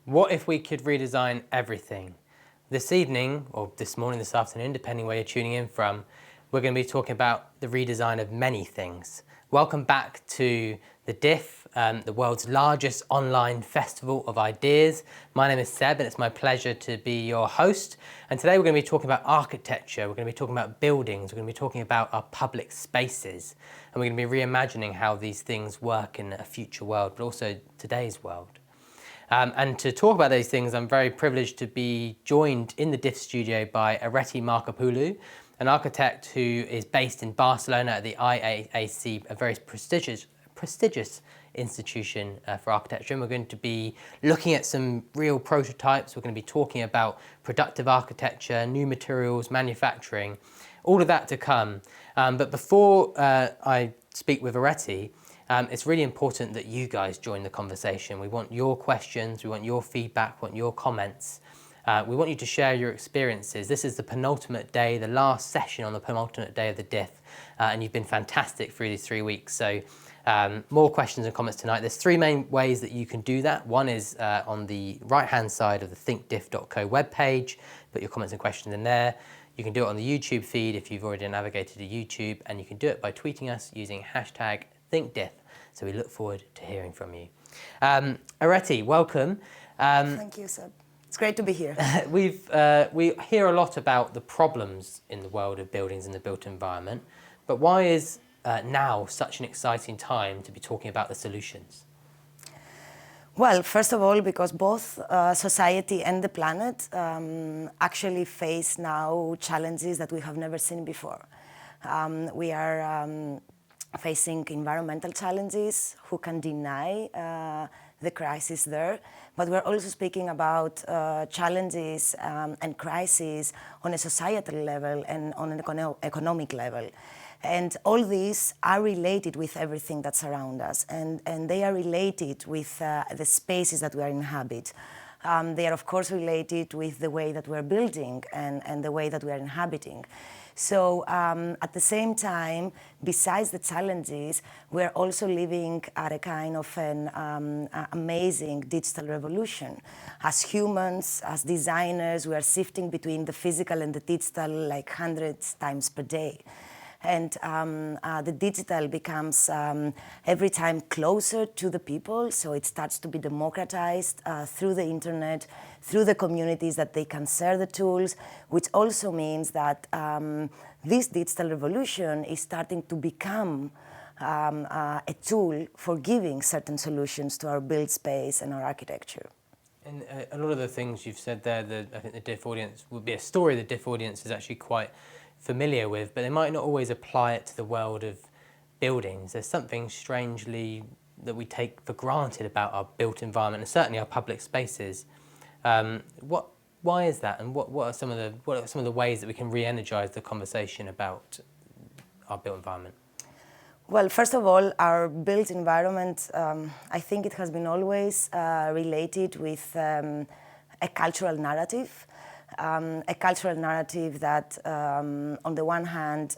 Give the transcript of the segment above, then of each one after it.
What if we could redesign everything? This evening, or this morning, this afternoon, depending where you're tuning in from, we're going to be talking about the redesign of many things. Welcome back to the DIF, the world's largest online festival of ideas. My name is Seb and it's my pleasure to be your host. And today we're going to be talking about architecture, we're going to be talking about buildings, we're going to be talking about our public spaces. And we're going to be reimagining how these things work in a future world, but also today's world. And to talk about those things, I'm very privileged to be joined in the DIF studio by Areti Markopoulou, an architect who is based in Barcelona at the IAAC, a very prestigious institution for architecture. And we're going to be looking at some real prototypes. We're going to be talking about productive architecture, new materials, manufacturing, all of that to come. But before I speak with Areti, it's really important that you guys join the conversation. We want your questions, we want your feedback, we want your comments. We want you to share your experiences. This is the penultimate day, the last session on the penultimate day of the DIF, and you've been fantastic through these 3 weeks. So more questions and comments tonight. There's three main ways that you can do that. One is on the right-hand side of the thinkdiff.co webpage. Put your comments and questions in there. You can do it on the YouTube feed if you've already navigated to YouTube, and you can do it by tweeting us using hashtag ThinkDiff. So we look forward to hearing from you. Areti, welcome. Thank you, Seb. It's great to be here. We hear a lot about the problems in the world of buildings and the built environment, but why is now such an exciting time to be talking about the solutions? Well, first of all, because both society and the planet actually face now challenges that we have never seen before. We are facing environmental challenges. Who can deny the crisis there? But we're also speaking about challenges and crises on a societal level and on an economic level. And all these are related with everything that's around us, and they are related with the spaces that we are inhabit. They are, of course, related with the way that we're building and the way that we are inhabiting. So at the same time, besides the challenges, we're also living at a kind of an amazing digital revolution. As humans, as designers, we are shifting between the physical and the digital like hundreds times per day. And the digital becomes every time closer to the people, so it starts to be democratized through the internet, through the communities that they can share the tools, which also means that this digital revolution is starting to become a tool for giving certain solutions to our build space and our architecture. And a lot of the things you've said there, I think the DIF audience would be a story the DIF audience is actually quite familiar with, but they might not always apply it to the world of buildings. There's something strangely that we take for granted about our built environment and certainly our public spaces. Why is that, and what are some of the ways that we can re-energize the conversation about our built environment? Well, first of all, our built environment, I think it has been always related with a cultural narrative. A cultural narrative that, on the one hand,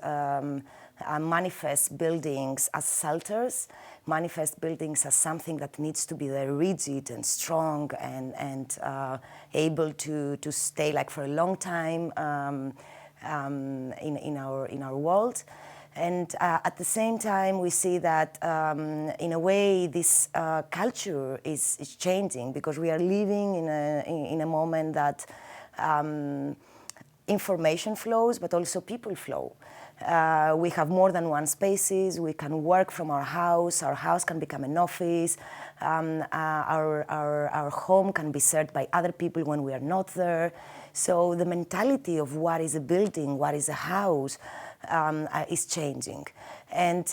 manifests buildings as shelters, manifests buildings as something that needs to be there rigid and strong and able to stay like for a long time in our world. And at the same time, we see that in a way this culture is changing, because we are living in a moment that information flows, but also people flow. We have more than one spaces. We can work from our house can become an office. Our home can be served by other people when we are not there. So the mentality of what is a building, what is a house, is changing. And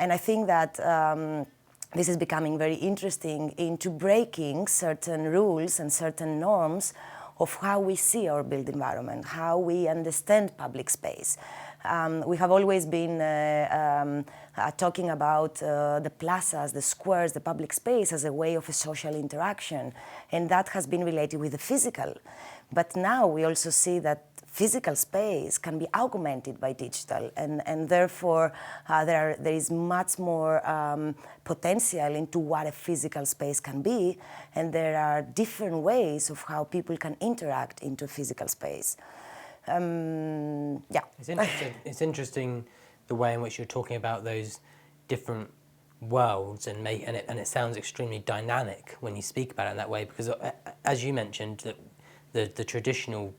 I think that this is becoming very interesting into breaking certain rules and certain norms of how we see our built environment, how we understand public space. We have always been talking about the plazas, the squares, the public space as a way of a social interaction, and that has been related with the physical. But now we also see that physical space can be augmented by digital, and therefore there is much more potential into what a physical space can be, and there are different ways of how people can interact into a physical space. Yeah. It's interesting the way in which you're talking about those different worlds, and it sounds extremely dynamic when you speak about it in that way, because as you mentioned, that the traditional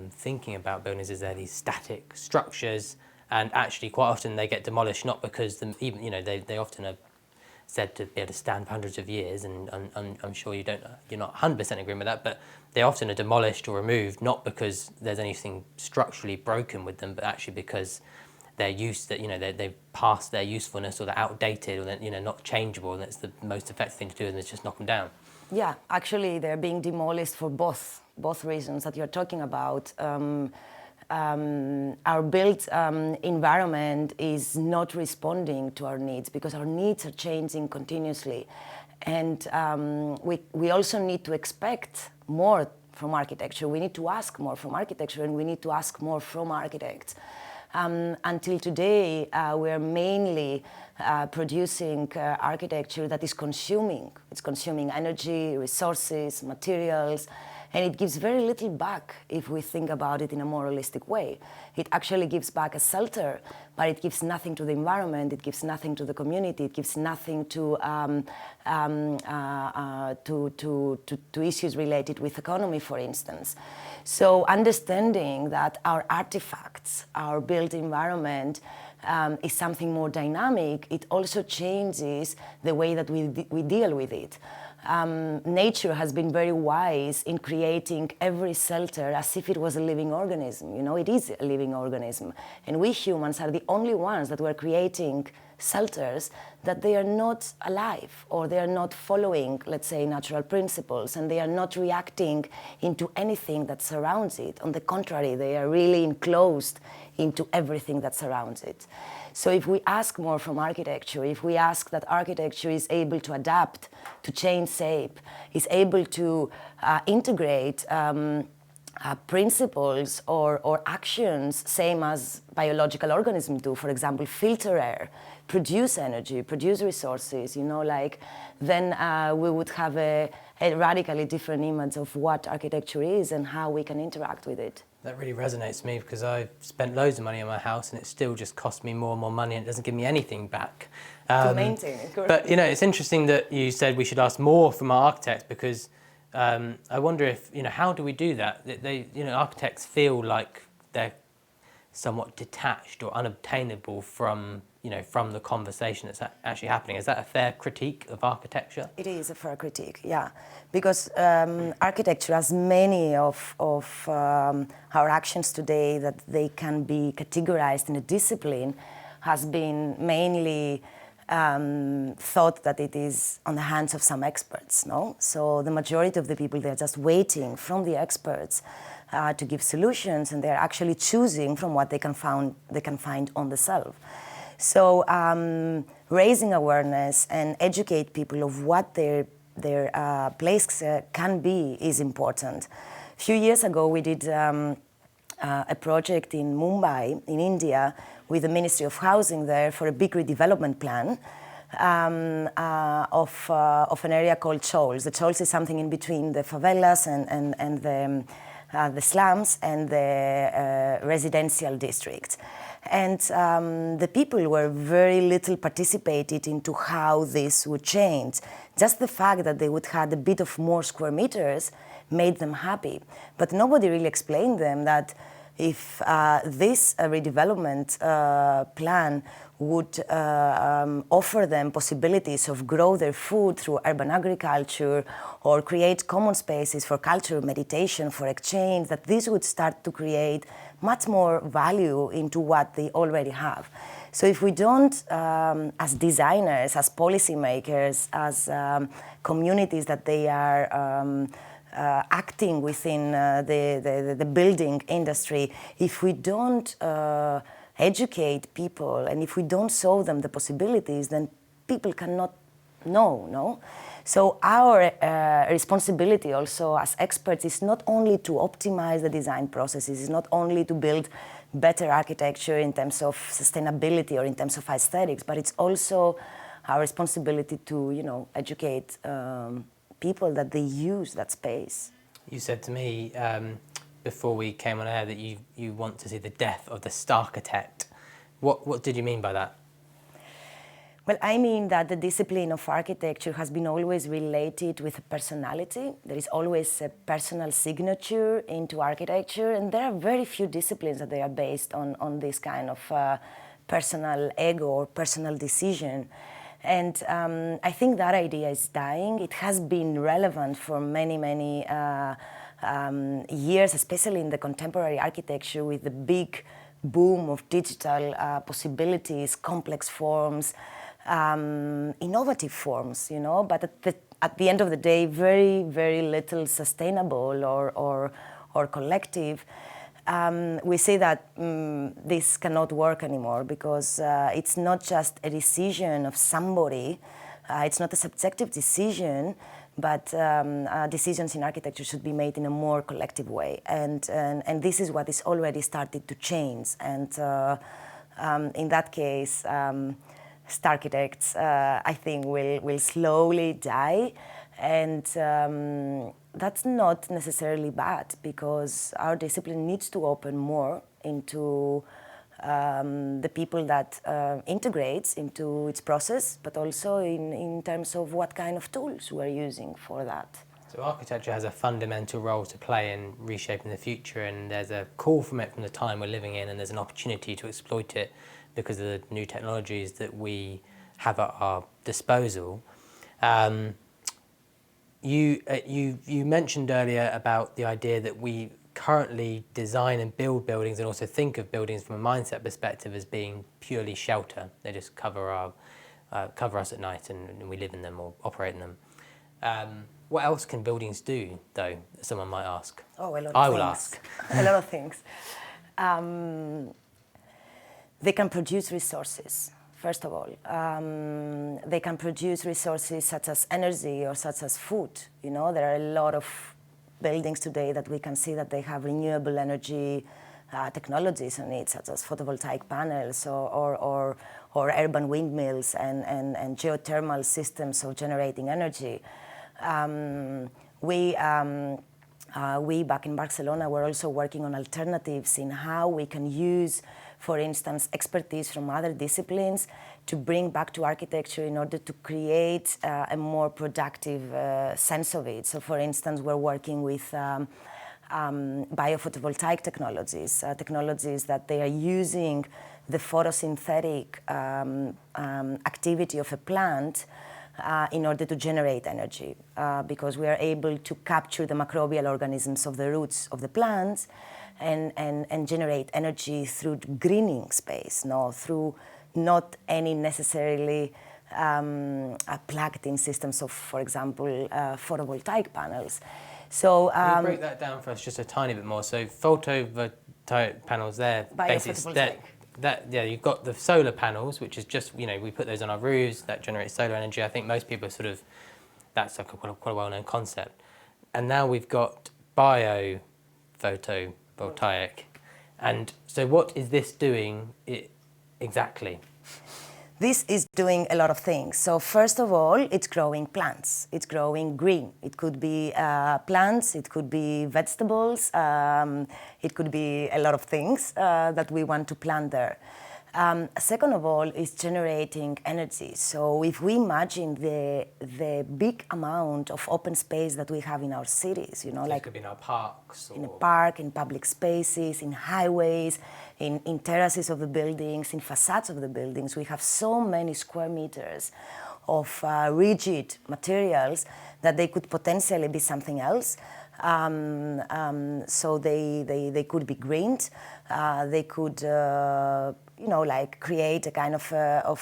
thinking about buildings is they're these static structures, and actually quite often they get demolished not because they often are said to be able to stand for hundreds of years, and I'm sure you're not 100% agreeing with that, but they often are demolished or removed not because there's anything structurally broken with them, but actually because they've passed their usefulness, or they're outdated, or they're not changeable, and that's the most effective thing to do, and it's just knock them down. Yeah, actually they're being demolished for both reasons that you're talking about. Our built environment is not responding to our needs because our needs are changing continuously, and we also need to expect more from architecture. We need to ask more from architecture, and we need to ask more from architects. Until today, we're mainly producing architecture that is consuming. It's consuming energy, resources, materials, and it gives very little back if we think about it in a more holistic way. It actually gives back a shelter, but it gives nothing to the environment, it gives nothing to the community, it gives nothing to issues related with economy, for instance. So understanding that our artifacts, our built environment, is something more dynamic, it also changes the way that we deal with it. Nature has been very wise in creating every shelter as if it was a living organism. It is a living organism. And we humans are the only ones that were creating shelters that they are not alive, or they are not following, let's say, natural principles, and they are not reacting into anything that surrounds it. On the contrary, they are really enclosed into everything that surrounds it. So if we ask more from architecture, if we ask that architecture is able to adapt, to change shape, is able to integrate principles or actions, same as biological organisms do, for example, filter air, produce energy, produce resources, then we would have a radically different image of what architecture is and how we can interact with it. That really resonates with me, because I've spent loads of money on my house and it still just costs me more and more money, and it doesn't give me anything back. To maintain it, correct. But it's interesting that you said we should ask more from our architects, because I wonder if, how do we do that? Architects feel like they're somewhat detached or unobtainable from the conversation that's actually happening. Is that a fair critique of architecture? It is a fair critique, yeah. Because architecture, as many of our actions today, that they can be categorized in a discipline, has been mainly thought that it is on the hands of some experts, no? So the majority of the people, they're just waiting from the experts to give solutions, and they're actually choosing from what they can find on the shelf. So raising awareness and educate people of what their place can be is important. A few years ago, we did a project in Mumbai, in India, with the Ministry of Housing there for a big redevelopment plan of an area called Chols. The Chols is something in between the favelas and the slums and the residential districts. And the people were very little participated into how this would change. Just the fact that they would have a bit of more square meters made them happy. But nobody really explained them that if this redevelopment plan would offer them possibilities of grow their food through urban agriculture, or create common spaces for culture, meditation, for exchange, that this would start to create much more value into what they already have. So if we don't, as designers, as policymakers, as communities that they are acting within the building industry, if we don't educate people and if we don't show them the possibilities, then people cannot No. So our responsibility also as experts is not only to optimize the design processes, is not only to build better architecture in terms of sustainability or in terms of aesthetics, but it's also our responsibility to, educate people that they use that space. You said to me before we came on air that you want to see the death of the starchitect. What did you mean by that? Well, I mean that the discipline of architecture has been always related with personality. There is always a personal signature into architecture, and there are very few disciplines that they are based on this kind of personal ego or personal decision. And I think that idea is dying. It has been relevant for many years, especially in the contemporary architecture with the big boom of digital possibilities, complex forms, innovative forms, but at the end of the day, very little sustainable or collective. We say that this cannot work anymore because it's not just a decision of somebody, it's not a subjective decision, but decisions in architecture should be made in a more collective way. And this is what is already started to change. And in that case, starchitects, I think, will slowly die. And that's not necessarily bad because our discipline needs to open more into the people that integrates into its process, but also in terms of what kind of tools we're using for that. So architecture has a fundamental role to play in reshaping the future, and there's a call from it from the time we're living in, and there's an opportunity to exploit it because of the new technologies that we have at our disposal. You mentioned earlier about the idea that we currently design and build buildings and also think of buildings from a mindset perspective as being purely shelter. They just cover us at night and we live in them or operate in them. What else can buildings do, though, someone might ask? Oh, a lot of things. I will ask. A lot of things. They can produce resources, first of all. They can produce resources such as energy or such as food. There are a lot of buildings today that we can see that they have renewable energy technologies on it, such as photovoltaic panels or urban windmills and geothermal systems of generating energy. We back in Barcelona were also working on alternatives in how we can use, for instance, expertise from other disciplines to bring back to architecture in order to create a more productive sense of it. So, for instance, we're working with biophotovoltaic technologies, technologies that they are using the photosynthetic activity of a plant in order to generate energy, because we are able to capture the microbial organisms of the roots of the plants and generate energy through greening space, through not any necessarily plugged-in systems of, for example, photovoltaic panels. So can you break that down for us just a tiny bit more? So photovoltaic panels, they're basically you've got the solar panels, which is just, we put those on our roofs, that generates solar energy. I think most people are that's quite a well-known concept. And now we've got biophotovoltaic. And so what is this doing exactly? This is doing a lot of things. So first of all, it's growing plants. It's growing green. It could be plants, it could be vegetables, it could be a lot of things that we want to plant there. Second of all, is generating energy. So if we imagine the big amount of open space that we have in our cities, so like it could be in our parks, in a park, in public spaces, in highways, in terraces of the buildings, in facades of the buildings, we have so many square meters of rigid materials that they could potentially be something else. So they could be greened. They could create a kind of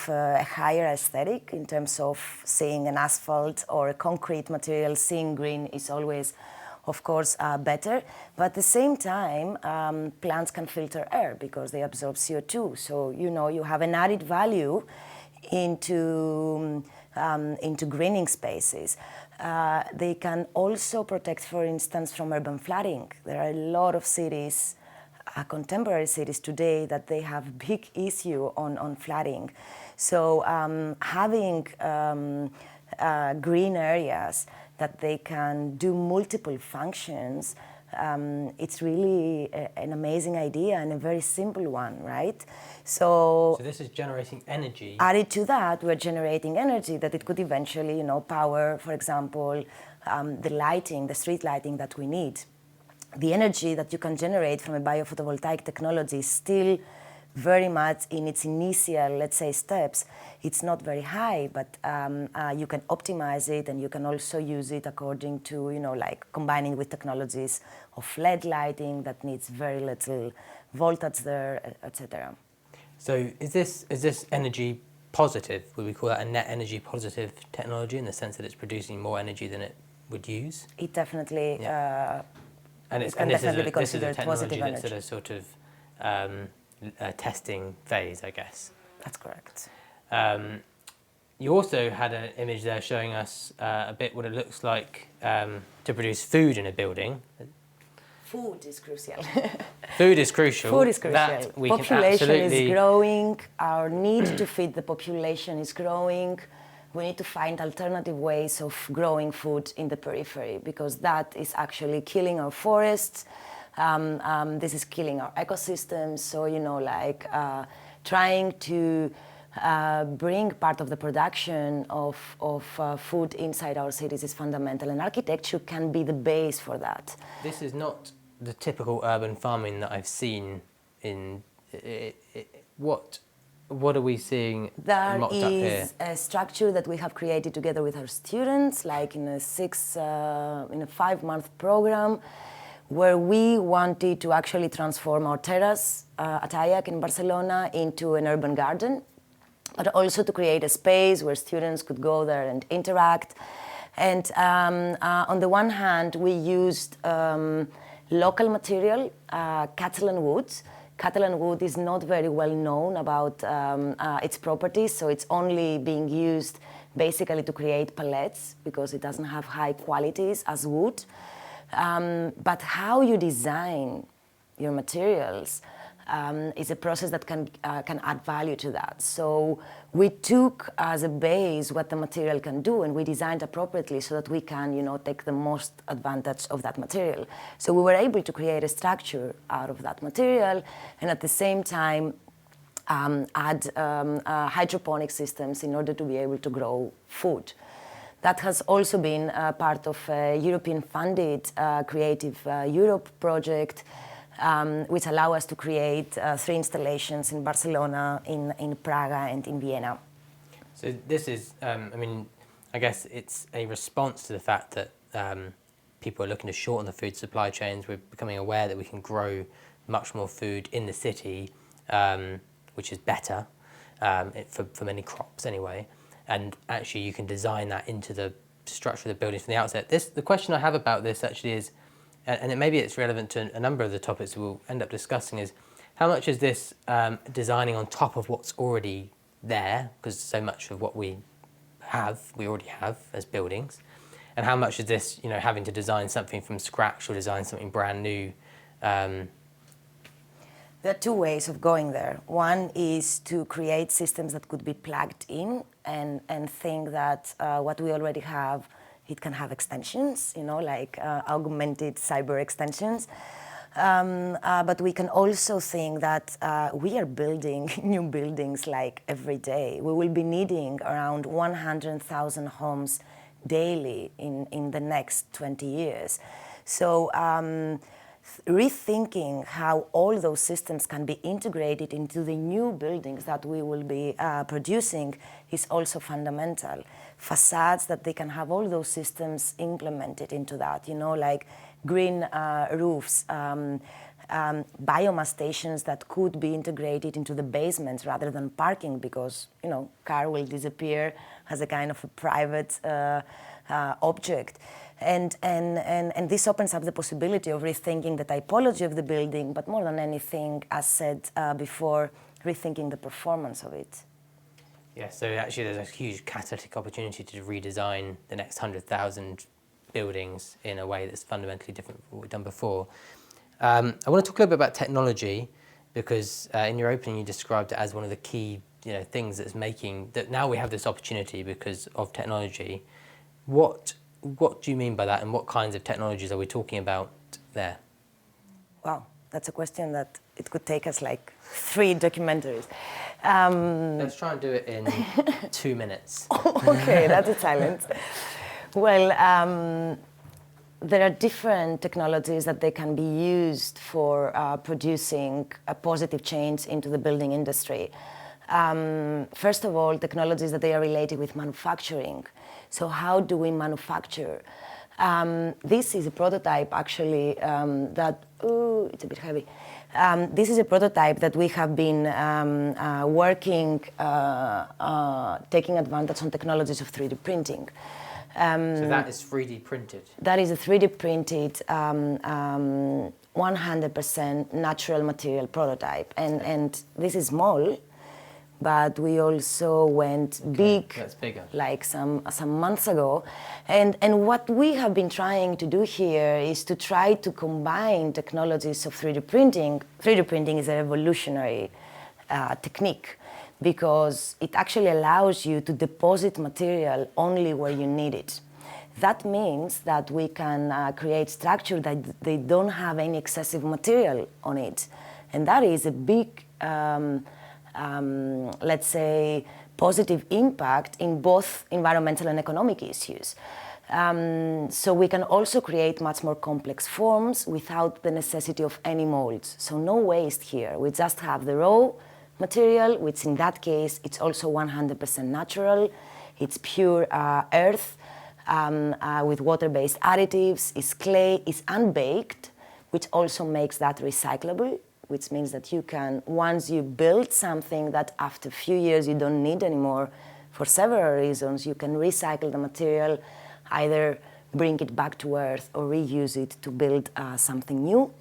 a higher aesthetic in terms of seeing an asphalt or a concrete material. Seeing green is always, of course, better. But at the same time, plants can filter air because they absorb CO2. So, you have an added value into into greening spaces. They can also protect, for instance, from urban flooding. There are a lot of cities, contemporary cities today, that they have big issue on flooding. So having green areas that they can do multiple functions, it's really an amazing idea and a very simple one, right? So this is generating energy. Added to that, we're generating energy that it could eventually, power, for example, the lighting, the street lighting that we need. The energy that you can generate from a biophotovoltaic technology is still very much in its initial, let's say, steps. It's not very high, but you can optimize it, and you can also use it according to, like combining with technologies of LED lighting that needs very little voltage there, etc. So is this energy positive? Would we call that a net energy positive technology in the sense that it's producing more energy than it would use? It definitely and it's can definitely be considered this is a positive technology energy. that's at a sort of testing phase, I guess. That's correct. You also had an image there showing us a bit what it looks like to produce food in a building. Food is crucial. Food is crucial. Food is crucial. That we population can absolutely is growing. Our need to feed the population is growing. We need to find alternative ways of growing food in the periphery, because that is actually killing our forests. This is killing our ecosystems. So, trying to bring part of the production of food inside our cities is fundamental, and architecture can be the base for that. This is not the typical urban farming that I've seen in what are we seeing mocked up here? There is a structure that we have created together with our students, like in a 5-month program, where we wanted to actually transform our terrace at IAAC in Barcelona into an urban garden, but also to create a space where students could go there and interact. And on the one hand, we used local material, Catalan wood. Catalan wood is not very well known about its properties, so it's only being used basically to create pallets because it doesn't have high qualities as wood. But how you design your materials is a process that can add value to that. So we took as a base what the material can do, and we designed appropriately so that we can, take the most advantage of that material. So we were able to create a structure out of that material, and at the same time add hydroponic systems in order to be able to grow food. That has also been part of a European-funded Creative Europe project, which allow us to create 3 installations in Barcelona, in Praga, and in Vienna. So this is, I guess it's a response to the fact that people are looking to shorten the food supply chains. We're becoming aware that we can grow much more food in the city, which is better for many crops anyway. And actually you can design that into the structure of the buildings from the outset. The question I have about this actually is, and maybe it's relevant to a number of the topics we'll end up discussing, is how much is this designing on top of what's already there, because so much of what we already have as buildings, and how much is this, having to design something from scratch or design something brand new? There are 2 ways of going there. One is to create systems that could be plugged in and think that what we already have, it can have extensions, like augmented cyber extensions. But we can also think that we are building new buildings like every day. We will be needing around 100,000 homes daily in the next 20 years. So rethinking how all those systems can be integrated into the new buildings that we will be producing is also fundamental. Facades, that they can have all those systems implemented into that, like green roofs, biomass stations that could be integrated into the basement rather than parking, because, car will disappear as a kind of a private object. And this opens up the possibility of rethinking the typology of the building, but more than anything, as said before, rethinking the performance of it. Yeah, so actually there's a huge catalytic opportunity to redesign the next 100,000 buildings in a way that's fundamentally different from what we've done before. I want to talk a little bit about technology, because in your opening you described it as one of the key things that's making that now we have this opportunity because of technology. What do you mean by that, and what kinds of technologies are we talking about there? Wow, that's a question that it could take us like 3 documentaries. Let's try and do it in 2 minutes. Okay, that's a challenge. Well, there are different technologies that they can be used for producing a positive change into the building industry. First of all, technologies that they are related with manufacturing. So how do we manufacture? This is a prototype actually it's a bit heavy. This is a prototype that we have been working, taking advantage on technologies of 3D printing. So that is 3D printed? That is a 3D printed, 100% natural material prototype. And this is small, but we also went big, that's bigger, like some months ago. And what we have been trying to do here is to try to combine technologies of 3D printing. 3D printing is a revolutionary technique, because it actually allows you to deposit material only where you need it. That means that we can create structure that they don't have any excessive material on it. And that is a big, let's say, positive impact in both environmental and economic issues. So we can also create much more complex forms without the necessity of any molds. So no waste here. We just have the raw material, which in that case, it's also 100% natural. It's pure earth with water-based additives. It's clay, it's unbaked, which also makes that recyclable, which means that you can, once you build something that after a few years you don't need anymore, for several reasons, you can recycle the material, either bring it back to earth or reuse it to build something new.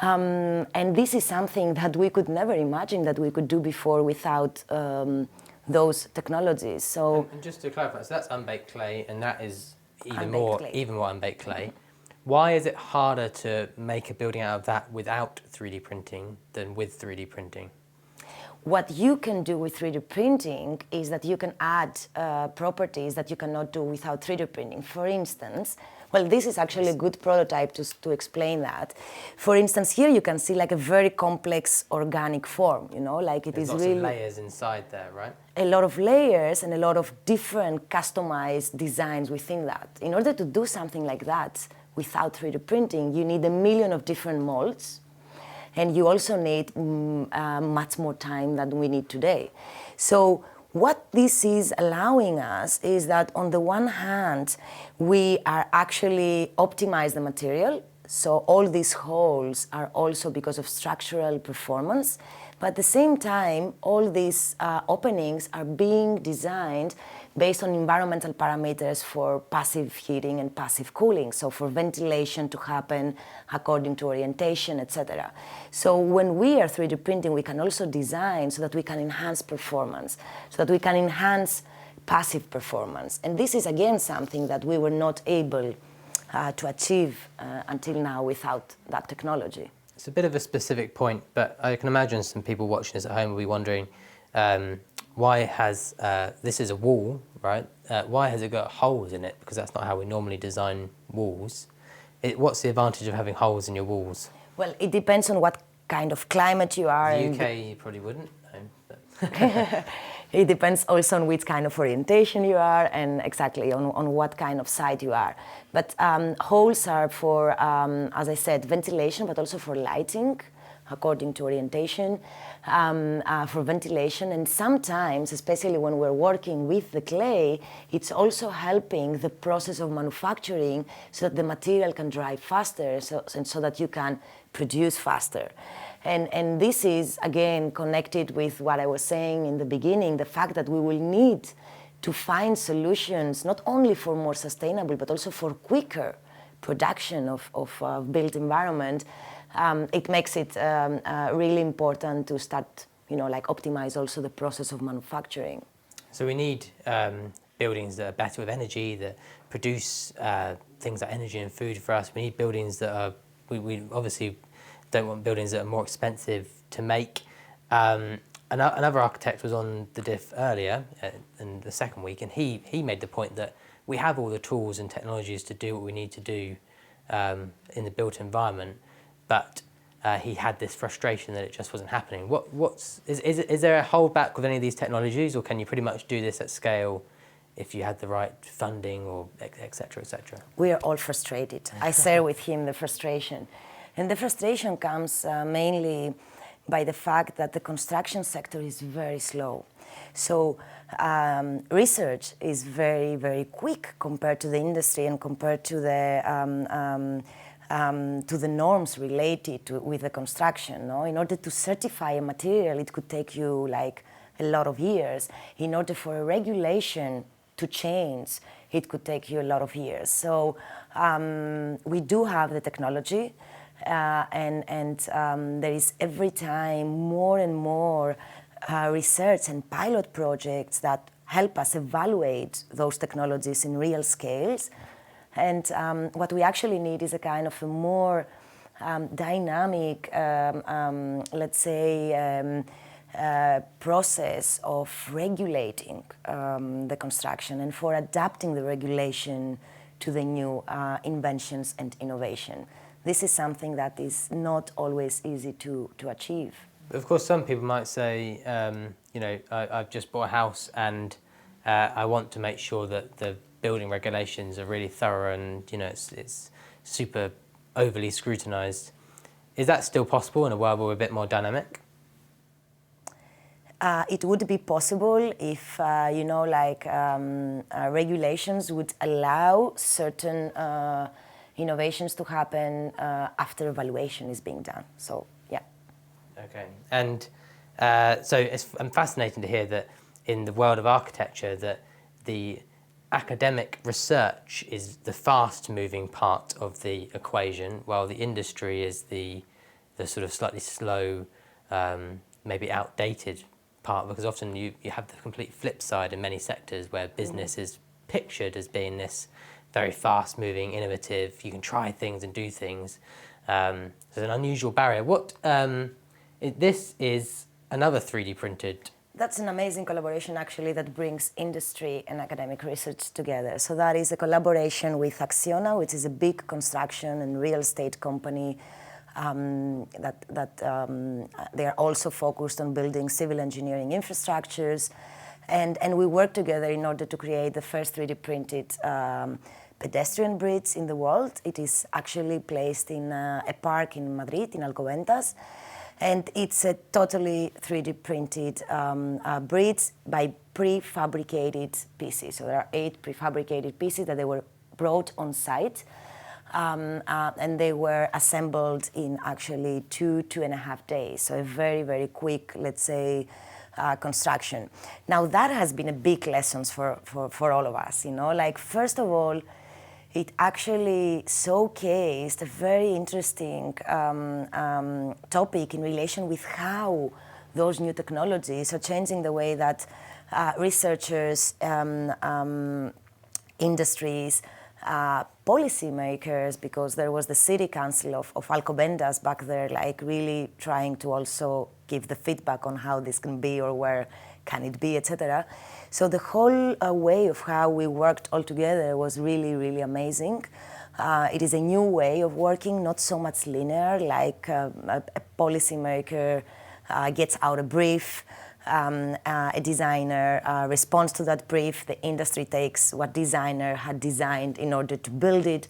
And this is something that we could never imagine that we could do before without those technologies. So, and just to clarify, so that's unbaked clay, and that is even Unbaked more unbaked clay. Why is it harder to make a building out of that without 3D printing than with 3D printing? what you can do with 3D printing is that you can add properties that you cannot do without 3D printing. For instance, well, this is actually a good prototype to explain that. For instance, here you can see like a very complex organic form, you know, like it There's is lots really of layers inside there, right? a lot of layers and a lot of different customized designs within that. In order to do something like that without 3D printing, you need 1 million of different molds, and you also need much more time than we need today. So what this is allowing us is that on the one hand, we are actually optimize the material. So all these holes are also because of structural performance. But at the same time, all these openings are being designed based on environmental parameters for passive heating and passive cooling, so for ventilation to happen according to orientation, etc. So when we are 3D printing, we can also design so that we can enhance performance, so that we can enhance passive performance. And this is again something that we were not able to achieve until now without that technology. It's a bit of a specific point, but I can imagine some people watching this at home will be wondering, why has, this is a wall, right? Why has it got holes in it? Because that's not how we normally design walls. What's the advantage of having holes in your walls? Well, it depends on what kind of climate you are. In the UK, you probably wouldn't. It depends also on which kind of orientation you are and exactly on what kind of site you are. But holes are for, as I said, ventilation, but also for lighting, according to orientation, for ventilation. And sometimes, especially when we're working with the clay, it's also helping the process of manufacturing so that the material can dry faster and so that you can produce faster. And this is, again, connected with what I was saying in the beginning, the fact that we will need to find solutions not only for more sustainable, but also for quicker production of built environment. It makes it really important to start, like optimize also the process of manufacturing. So we need buildings that are better with energy, that produce things like energy and food for us. We need buildings that are, we obviously don't want buildings that are more expensive to make. Another architect was on the diff earlier in the second week, and he made the point that we have all the tools and technologies to do what we need to do in the built environment, but he had this frustration that it just wasn't happening. Is there a holdback with any of these technologies, or can you pretty much do this at scale if you had the right funding, or et cetera, et cetera? We are all frustrated. I share with him the frustration. And the frustration comes mainly by the fact that the construction sector is very slow. So research is very, very quick compared to the industry and compared to the norms related with the construction. No? In order to certify a material, it could take you like a lot of years. In order for a regulation to change, it could take you a lot of years. So we do have the technology, and there is every time more and more research and pilot projects that help us evaluate those technologies in real scales. And what we actually need is a kind of a more dynamic, let's say, process of regulating the construction and for adapting the regulation to the new inventions and innovation. This is something that is not always easy to achieve. Of course, some people might say, I've just bought a house and I want to make sure that the building regulations are really thorough and it's super overly scrutinized. Is that still possible in a world where we're a bit more dynamic? It would be possible if, regulations would allow certain innovations to happen after evaluation is being done. So, yeah. Okay. And so it's fascinating to hear that in the world of architecture that the academic research is the fast-moving part of the equation, while the industry is the sort of slightly slow, maybe outdated part, because often you have the complete flip side in many sectors where business is pictured as being this very fast-moving, innovative, you can try things and do things. There's an unusual barrier. This is another 3D printed. That's an amazing collaboration actually that brings industry and academic research together. So that is a collaboration with Acciona, which is a big construction and real estate company they are also focused on building civil engineering infrastructures. And we work together in order to create the first 3D printed pedestrian bridge in the world. It is actually placed in a park in Madrid, in Alcobendas. And it's a totally 3D printed bridge by prefabricated pieces. So there are 8 prefabricated pieces that they were brought on site. And they were assembled in actually 2.5 days. So a very, very quick, let's say, construction. Now that has been a big lesson for all of us, like first of all, it actually showcased a very interesting topic in relation with how those new technologies are changing the way that researchers, industries, policymakers, because there was the city council of Alcobendas back there, like really trying to also give the feedback on how this can be or where can it be, etc. So the whole way of how we worked all together was really, really amazing. It is a new way of working, not so much linear, like a policymaker gets out a brief, a designer responds to that brief, the industry takes what designer had designed in order to build it,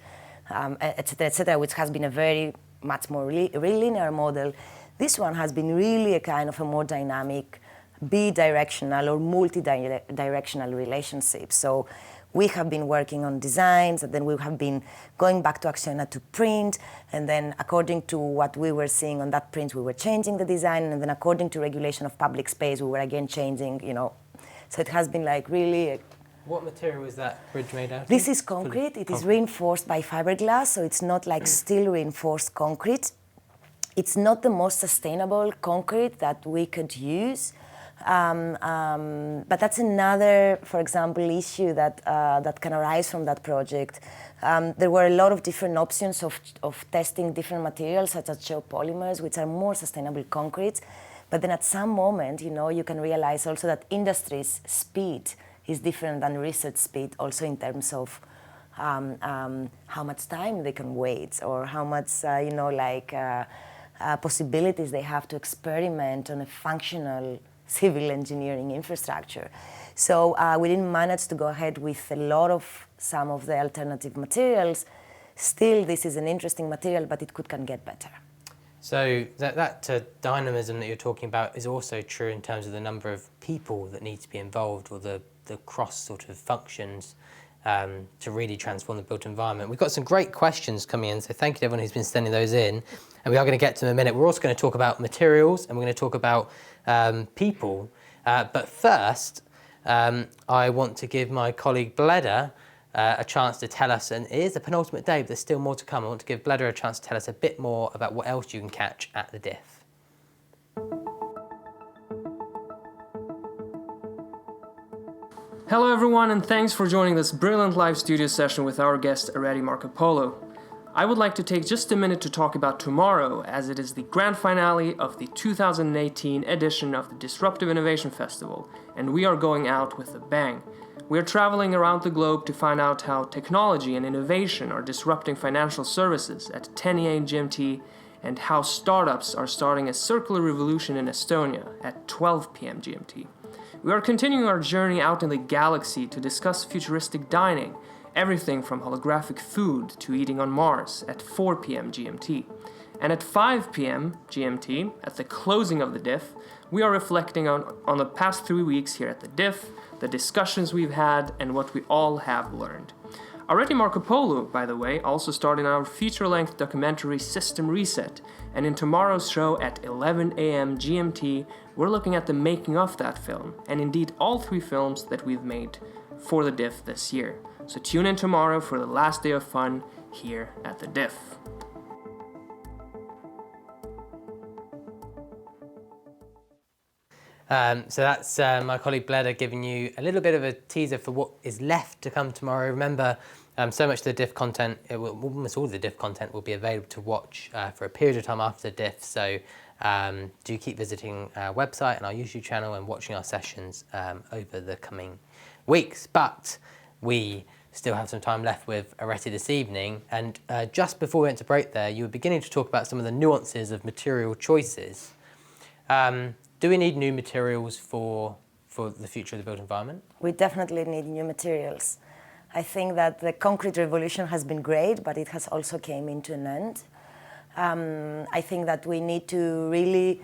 etc., which has been a very much more linear model. This one has been really a kind of a more dynamic, bidirectional or multi-directional relationship. So we have been working on designs, and then we have been going back to Acciona to print, and then according to what we were seeing on that print, we were changing the design, and then according to regulation of public space, we were again changing, So it has been like really... What material is that bridge made out of? This is concrete. It is reinforced by fiberglass, so it's not like steel reinforced concrete. It's not the most sustainable concrete that we could use, But that's another, for example, issue that can arise from that project. There were a lot of different options of testing different materials, such as geopolymers, which are more sustainable concretes. But then at some moment, you can realize also that industry's speed is different than research speed, also in terms of how much time they can wait, or how much, possibilities they have to experiment on a functional civil engineering infrastructure. So we didn't manage to go ahead with a lot of some of the alternative materials. Still, this is an interesting material, but it can get better. So that dynamism that you're talking about is also true in terms of the number of people that need to be involved, or the cross sort of functions to really transform the built environment. We've got some great questions coming in, so thank you to everyone who's been sending those in. And we are going to get to them in a minute. We're also going to talk about materials, and we're going to talk about people. But first, I want to give my colleague Bleda a chance to tell us, and it is the penultimate day, but there's still more to come. I want to give Bleda a chance to tell us a bit more about what else you can catch at the DIF. Hello everyone, and thanks for joining this brilliant live studio session with our guest Areti Markopoulou. I would like to take just a minute to talk about tomorrow, as it is the grand finale of the 2018 edition of the Disruptive Innovation Festival, and we are going out with a bang. We are traveling around the globe to find out how technology and innovation are disrupting financial services at 10 a.m. GMT, and how startups are starting a circular revolution in Estonia at 12 p.m. GMT. We are continuing our journey out in the galaxy to discuss futuristic dining, everything from holographic food to eating on Mars at 4 p.m. GMT. And at 5 p.m. GMT, at the closing of the DIF, we are reflecting on the past 3 weeks here at the DIF, the discussions we've had, and what we all have learned. Areti Markopoulou, by the way, also starred in our feature-length documentary System Reset, and in tomorrow's show at 11 a.m. GMT, we're looking at the making of that film, and indeed all 3 films that we've made for the DIF this year. So tune in tomorrow for the last day of fun here at the DIF. So that's my colleague Bleda giving you a little bit of a teaser for what is left to come tomorrow. Remember, so much of the DIF content, almost all of the DIF content will be available to watch for a period of time after the DIF. So do keep visiting our website and our YouTube channel and watching our sessions over the coming weeks. But we still have some time left with Areti this evening. And just before we went to break there, you were beginning to talk about some of the nuances of material choices. Do we need new materials for the future of the built environment? We definitely need new materials. I think that the concrete revolution has been great, but it has also came into an end. I think that we need to really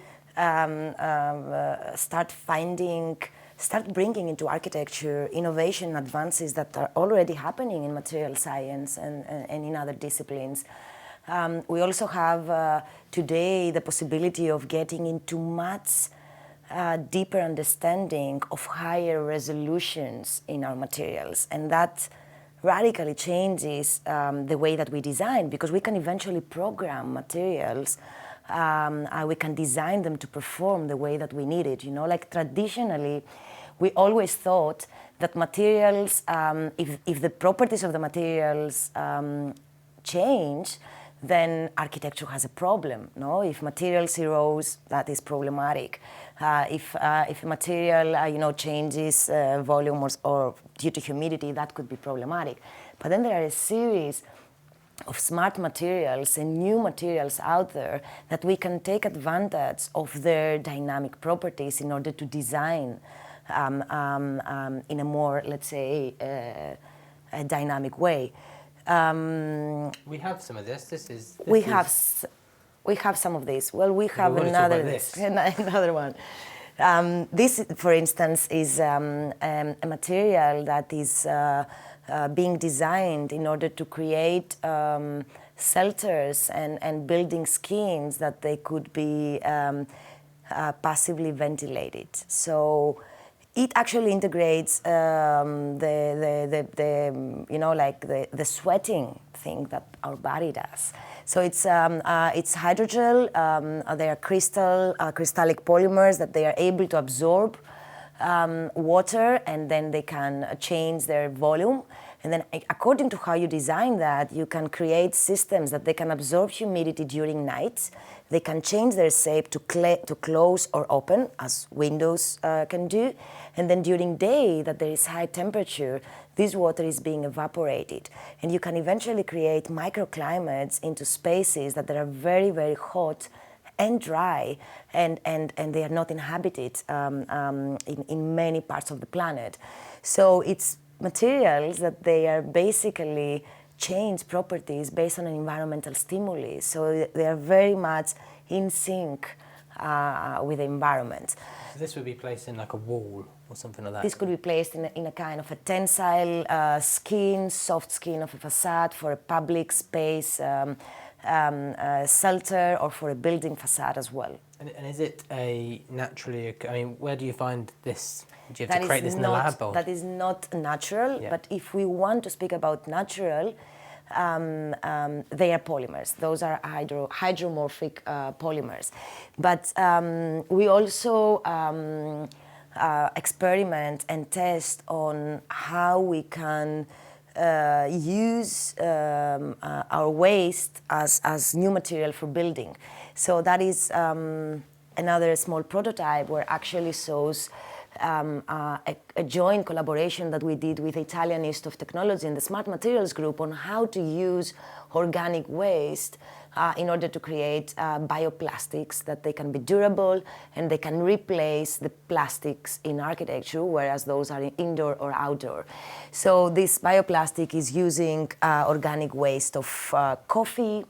start bringing into architecture innovation advances that are already happening in material science and in other disciplines. We also have today the possibility of getting into much deeper understanding of higher resolutions in our materials, and that radically changes the way that we design, because we can eventually program materials. We can design them to perform the way that we need it. Like traditionally, we always thought that materials, if the properties of the materials change, then architecture has a problem. No, if materials erode, that is problematic. If a material, changes volume or due to humidity, that could be problematic. But then there are a series of smart materials and new materials out there that we can take advantage of their dynamic properties in order to design in a more, let's say, a dynamic way. We have some of this. We have some of this. Well, we have another one. This, for instance, is a material that is being designed in order to create shelters and building skins that they could be passively ventilated. So It actually integrates the sweating thing that our body does. So it's hydrogel. They are crystallic polymers that they are able to absorb water, and then they can change their volume. And then according to how you design that, you can create systems that they can absorb humidity during night. They can change their shape to close or open, as windows can do. And then during day, that there is high temperature, this water is being evaporated. And you can eventually create microclimates into spaces that are very, very hot and dry, and they are not inhabited in many parts of the planet. So it's materials that they are basically change properties based on an environmental stimuli. So they are very much in sync with the environment. So this would be placed in like a wall or something like that? This could be placed in a kind of a tensile skin, soft skin of a facade for a public space, shelter, or for a building facade as well. And is it a naturally, I mean, where do you find this? Do you have to create this in the lab? Or? That is not natural, Yeah. but if we want to speak about natural, they are polymers. Those are hydromorphic polymers. But we also experiment and test on how we can use our waste as new material for building. So that is another small prototype where actually shows a joint collaboration that we did with the Italian Institute of Technology and the Smart Materials Group on how to use organic waste in order to create bioplastics that they can be durable and they can replace the plastics in architecture, whereas those are indoor or outdoor. So this bioplastic is using organic waste of coffee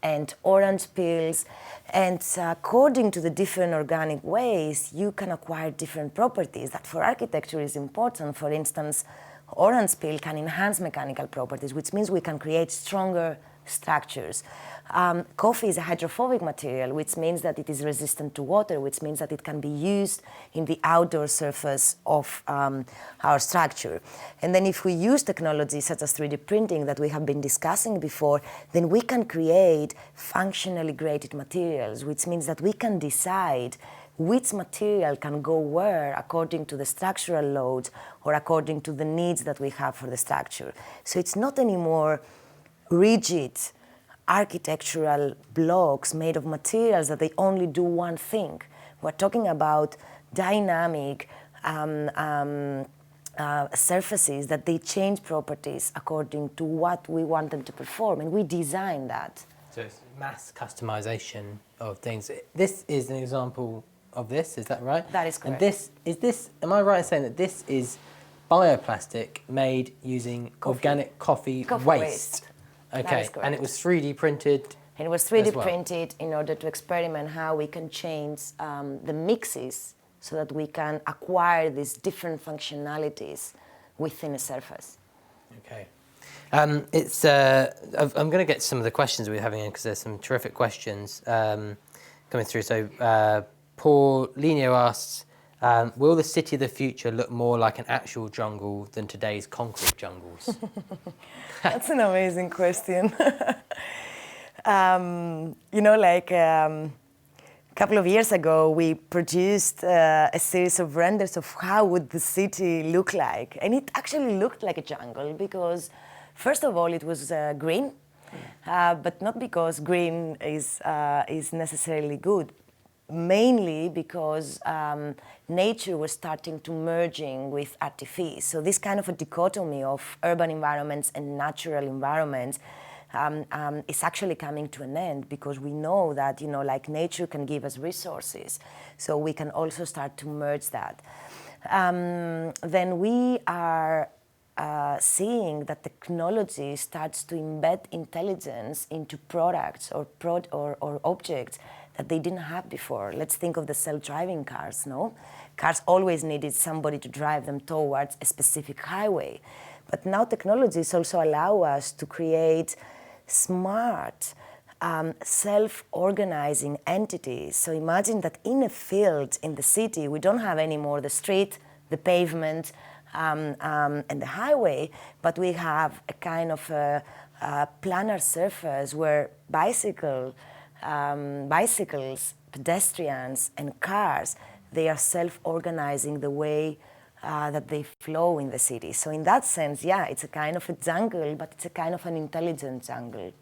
and orange peels, and according to the different organic waste, you can acquire different properties that for architecture is important. For instance, orange peel can enhance mechanical properties, which means we can create stronger structures. Coffee is a hydrophobic material, which means that it is resistant to water, which means that it can be used in the outdoor surface of our structure. And then if we use technology such as 3D printing that we have been discussing before, then we can create functionally graded materials, which means that we can decide which material can go where according to the structural loads or according to the needs that we have for the structure. So it's not anymore rigid architectural blocks made of materials that they only do one thing. We're talking about dynamic surfaces that they change properties according to what we want them to perform, and we design that. So it's mass customization of things. This is an example of this, is that right? That is correct. And am I right in saying that this is bioplastic made using organic coffee waste? Okay, and it was 3D printed. And it was 3D printed in order to experiment how we can change the mixes so that we can acquire these different functionalities within a surface. Okay. I'm going to get some of the questions we're having in because there's some terrific questions coming through. So Paul Lino asks, will the city of the future look more like an actual jungle than today's concrete jungles? That's an amazing question. A couple of years ago, we produced a series of renders of how would the city look like. And it actually looked like a jungle because, first of all, it was green, but not because green is necessarily good. Mainly because nature was starting to merging with artifice. So this kind of a dichotomy of urban environments and natural environments is actually coming to an end because we know that, nature can give us resources. So we can also start to merge that. Then we are seeing that technology starts to embed intelligence into products or objects that they didn't have before. Let's think of the self-driving cars, no? Cars always needed somebody to drive them towards a specific highway. But now technologies also allow us to create smart, self-organizing entities. So imagine that in a field in the city, we don't have anymore the street, the pavement and the highway, but we have a kind of a planar surface where bicycles, pedestrians, and cars, they are self-organizing the way that they flow in the city. So in that sense, yeah, it's a kind of a jungle, but it's a kind of an intelligent jungle.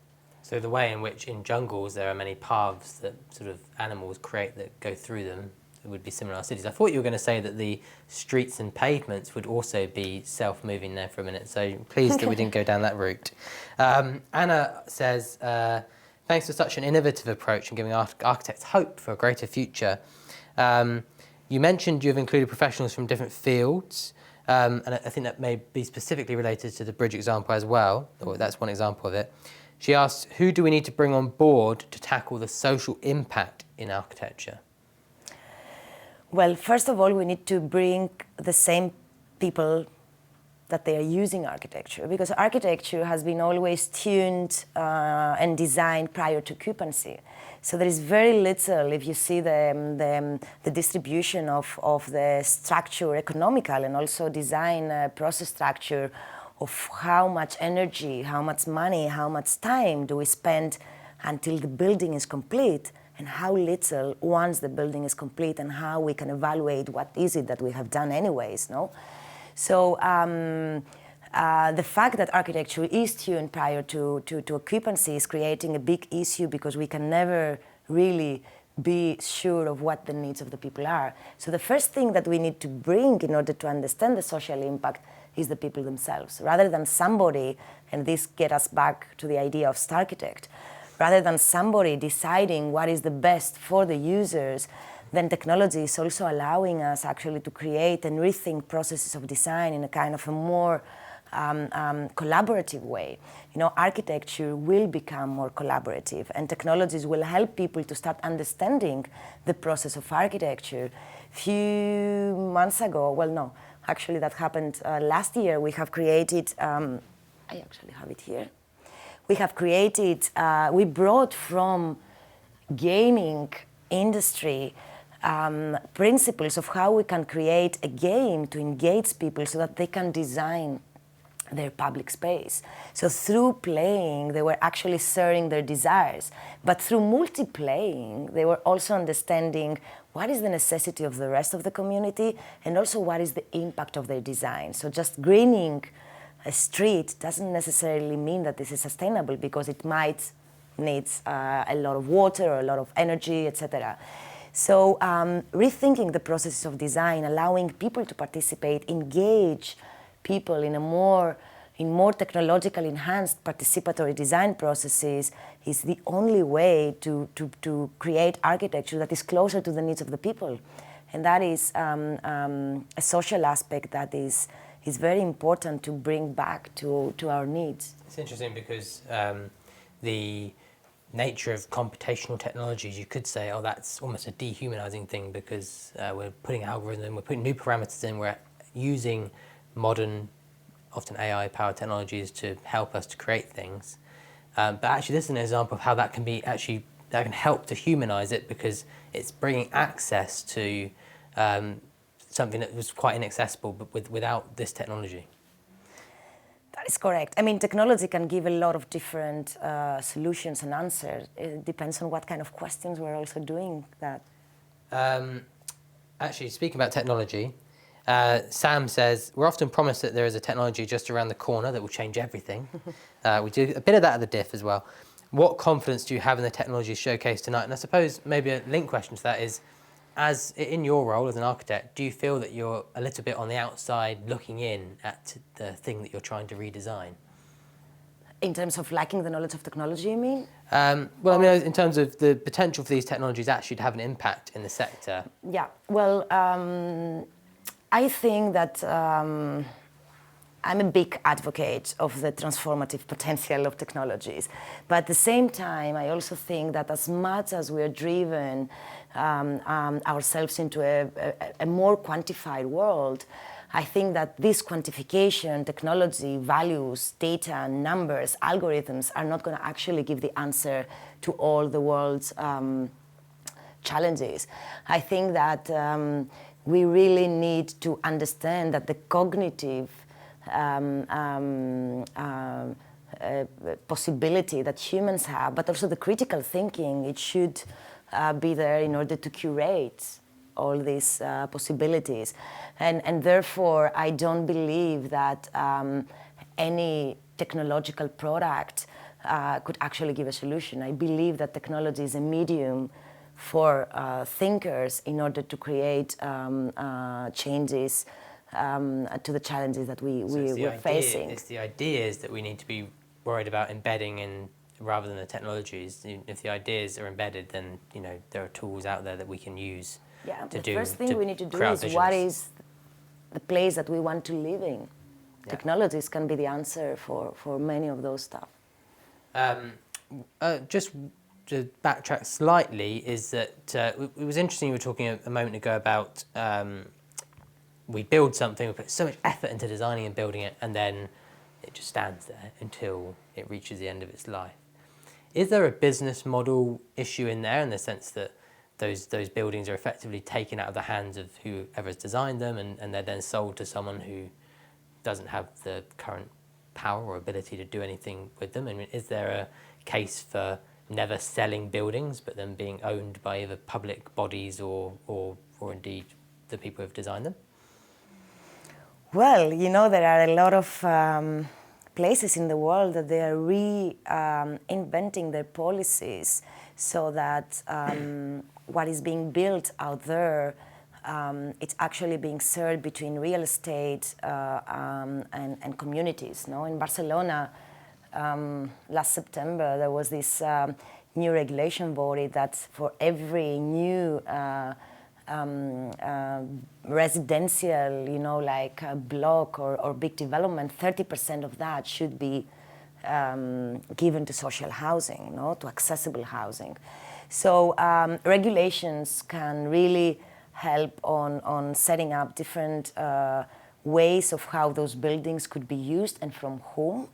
So the way in which in jungles there are many paths that sort of animals create that go through them, it would be similar in our cities. I thought you were going to say that the streets and pavements would also be self-moving there for a minute, so pleased that we didn't go down that route. Anna says, thanks for such an innovative approach and giving architects hope for a greater future. You mentioned you've included professionals from different fields, and I think that may be specifically related to the bridge example as well, or that's one example of it. She asks, who do we need to bring on board to tackle the social impact in architecture? Well, first of all, we need to bring the same people that they are using architecture, because architecture has been always tuned and designed prior to occupancy. So there is very little, if you see the distribution of the structure, economical and also design process structure, of how much energy, how much money, how much time do we spend until the building is complete, and how little once the building is complete, and how we can evaluate what is it that we have done anyways, no? So the fact that architecture is tuned prior to occupancy is creating a big issue, because we can never really be sure of what the needs of the people are. So the first thing that we need to bring in order to understand the social impact is the people themselves, rather than somebody, and this gets us back to the idea of Starchitect, rather than somebody deciding what is the best for the users, then technology is also allowing us actually to create and rethink processes of design in a kind of a more collaborative way. You know, architecture will become more collaborative, and technologies will help people to start understanding the process of architecture. Few months ago, well, no, actually that happened last year, we have created, I actually have it here. We have created, we brought from gaming industry principles of how we can create a game to engage people so that they can design their public space. So through playing, they were actually sharing their desires. But through multiplaying, they were also understanding what is the necessity of the rest of the community, and also what is the impact of their design. So just greening a street doesn't necessarily mean that this is sustainable, because it might need a lot of water or a lot of energy, etc. So rethinking the processes of design, allowing people to participate, engage people in more technologically enhanced participatory design processes is the only way to create architecture that is closer to the needs of the people. And that is a social aspect that is very important to bring back to our needs. It's interesting because the nature of computational technologies, you could say, oh, that's almost a dehumanizing thing, because we're putting algorithms, we're putting new parameters in, we're using modern, often AI-powered technologies to help us to create things. But actually, this is an example of how that can be that can help to humanize it, because it's bringing access to something that was quite inaccessible, but without this technology. That is correct. I mean, technology can give a lot of different solutions and answers. It depends on what kind of questions we're also doing that. Actually, speaking about technology, Sam says, we're often promised that there is a technology just around the corner that will change everything. We do a bit of that at the diff as well. What confidence do you have in the technology showcased tonight? And I suppose maybe a link question to that is, as in your role as an architect, do you feel that you're a little bit on the outside looking in at the thing that you're trying to redesign? In terms of lacking the knowledge of technology, you mean? Well, I mean, in terms of the potential for these technologies actually to have an impact in the sector. Yeah, well, I think that I'm a big advocate of the transformative potential of technologies. But at the same time, I also think that as much as we are driven ourselves into a more quantified world, I think that this quantification, technology, values, data, numbers, algorithms are not going to actually give the answer to all the world's challenges. I think that we really need to understand that the cognitive possibility that humans have, but also the critical thinking, it should be there in order to curate all these possibilities. And therefore, I don't believe that any technological product could actually give a solution. I believe that technology is a medium for thinkers in order to create changes to the challenges that we're facing. It's the ideas that we need to be worried about embedding in, rather than the technologies. If the ideas are embedded, then there are tools out there that we can use. Yeah, to the do, first thing we need to do is visions. What is the place that we want to live in? Yeah. Technologies can be the answer for many of those stuff. Just to backtrack slightly, is that it was interesting you were talking a moment ago about we build something, we put so much effort into designing and building it, and then it just stands there until it reaches the end of its life. Is there a business model issue in there, in the sense that those buildings are effectively taken out of the hands of whoever's designed them, and they're then sold to someone who doesn't have the current power or ability to do anything with them? I mean, is there a case for never selling buildings, but them being owned by either public bodies or indeed the people who've designed them? Well, there are a lot of places in the world that they are reinventing their policies so that what is being built out there, it's actually being shared between real estate and communities. In Barcelona, last September, there was this new regulation body that for every new residential, like a block or big development, 30% of that should be given to social housing, to accessible housing. So regulations can really help on setting up different ways of how those buildings could be used and from whom.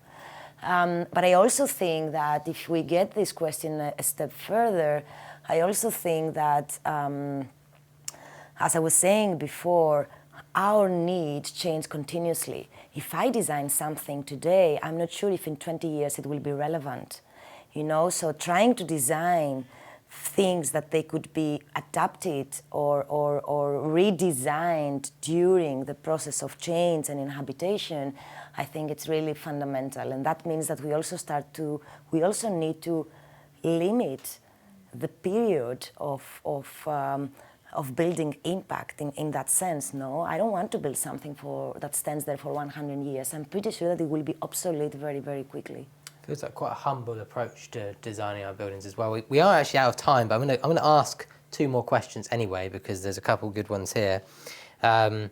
But I also think that if we get this question a step further, I also think that, as I was saying before, our needs change continuously. If I design something today, I'm not sure if in 20 years it will be relevant. So trying to design things that they could be adapted or redesigned during the process of change and inhabitation, I think it's really fundamental. And that means that we also need to limit the period of building impact in that sense. I don't want to build something that stands there for 100 years. I'm pretty sure that it will be obsolete very, very quickly. Feels like quite a humble approach to designing our buildings as well. We are actually out of time, but I'm going to ask two more questions anyway, because there's a couple good ones here. Anna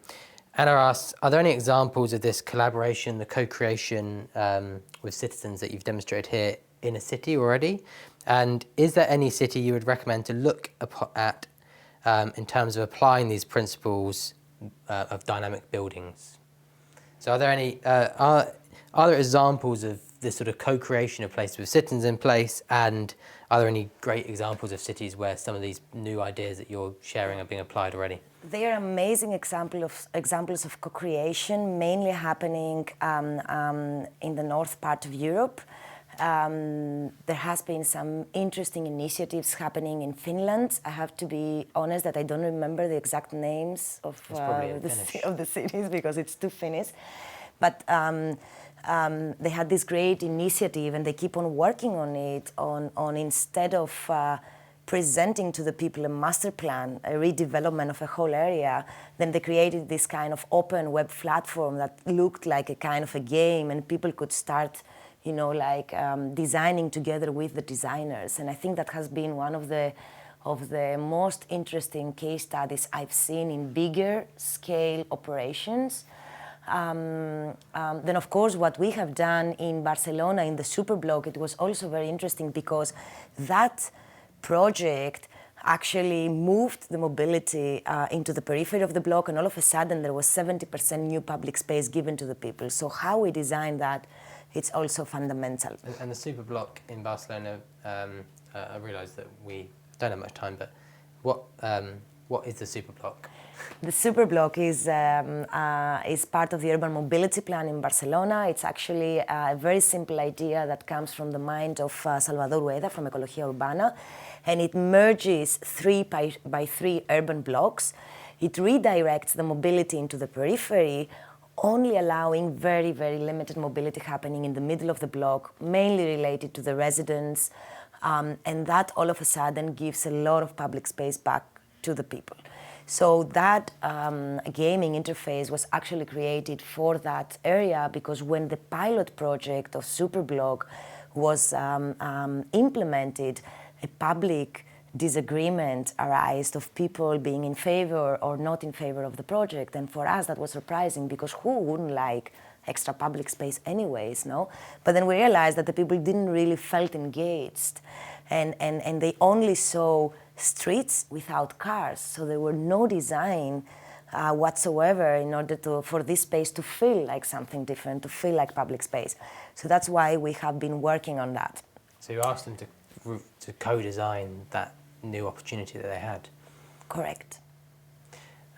asks, are there any examples of this collaboration, the co-creation with citizens that you've demonstrated here in a city already? And is there any city you would recommend to look at in terms of applying these principles of dynamic buildings? So are there any, are there examples of this sort of co-creation of places with citizens in place, and are there any great examples of cities where some of these new ideas that you're sharing are being applied already? There are amazing examples of co-creation, mainly happening in the north part of Europe. There has been some interesting initiatives happening in Finland. I have to be honest that I don't remember the exact names of the cities because it's too Finnish. But they had this great initiative, and they keep on working on it, on instead of presenting to the people a master plan, a redevelopment of a whole area, then they created this kind of open web platform that looked like a kind of a game, and people could start designing together with the designers. And I think that has been one of the most interesting case studies I've seen in bigger scale operations. Then, of course, what we have done in Barcelona in the Superblock, it was also very interesting because that project actually moved the mobility into the periphery of the block, and all of a sudden there was 70% new public space given to the people. So how we design that, it's also fundamental. And the Superblock in Barcelona, I realise that we don't have much time, but what is the Superblock? The Superblock is part of the urban mobility plan in Barcelona. It's actually a very simple idea that comes from the mind of Salvador Rueda from Ecologia Urbana, and it merges 3x3 urban blocks. It redirects the mobility into the periphery, only allowing very, very limited mobility happening in the middle of the block, mainly related to the residents, and that all of a sudden gives a lot of public space back to the people. So that gaming interface was actually created for that area, because when the pilot project of Superblock was implemented, a public disagreement arose of people being in favor or not in favor of the project. And for us, that was surprising, because who wouldn't like extra public space anyways, no? But then we realized that the people didn't really felt engaged, and they only saw streets without cars, so there were no design whatsoever in order for this space to feel like something different, to feel like public space. So that's why we have been working on that. So you asked them to co-design that new opportunity that they had. Correct.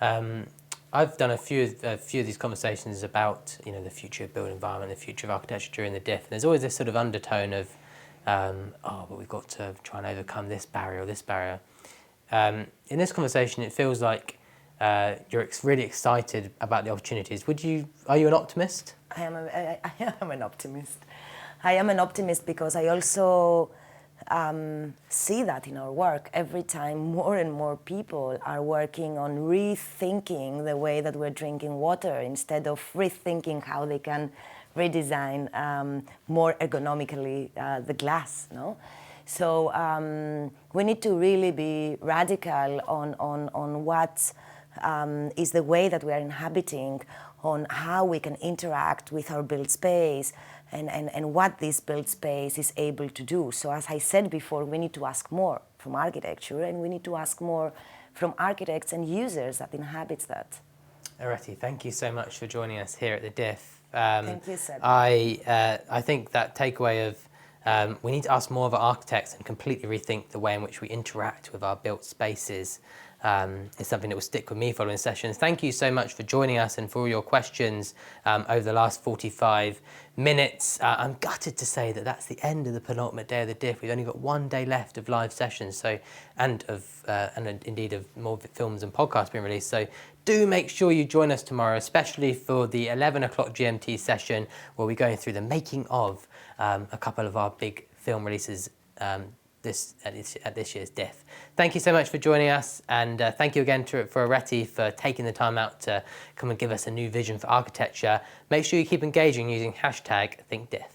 I've done a few of these conversations about the future of built environment, the future of architecture during the DIF. And there's always this sort of undertone of but we've got to try and overcome this barrier or this barrier. In this conversation, it feels like you're really excited about the opportunities. Are you an optimist? I am an optimist. I am an optimist because I also see that in our work. Every time more and more people are working on rethinking the way that we're drinking water, instead of rethinking how they can redesign more ergonomically the glass, no? So we need to really be radical on what is the way that we are inhabiting, on how we can interact with our built space, and what this built space is able to do. So as I said before, we need to ask more from architecture, and we need to ask more from architects and users that inhabits that. Areti, thank you so much for joining us here at the DIF. Thank you, Seb. I think that takeaway of we need to ask more of our architects and completely rethink the way in which we interact with our built spaces is something that will stick with me following sessions. Thank you so much for joining us and for all your questions over the last 45 minutes. I'm gutted to say that that's the end of the penultimate day of the DIF. We've only got one day left of live sessions, and indeed of more films and podcasts being released. So do make sure you join us tomorrow, especially for the 11 o'clock GMT session, where we're going through the making of a couple of our big film releases at this year's DIF. Thank you so much for joining us, and thank you again for Areti for taking the time out to come and give us a new vision for architecture. Make sure you keep engaging using #ThinkDiff.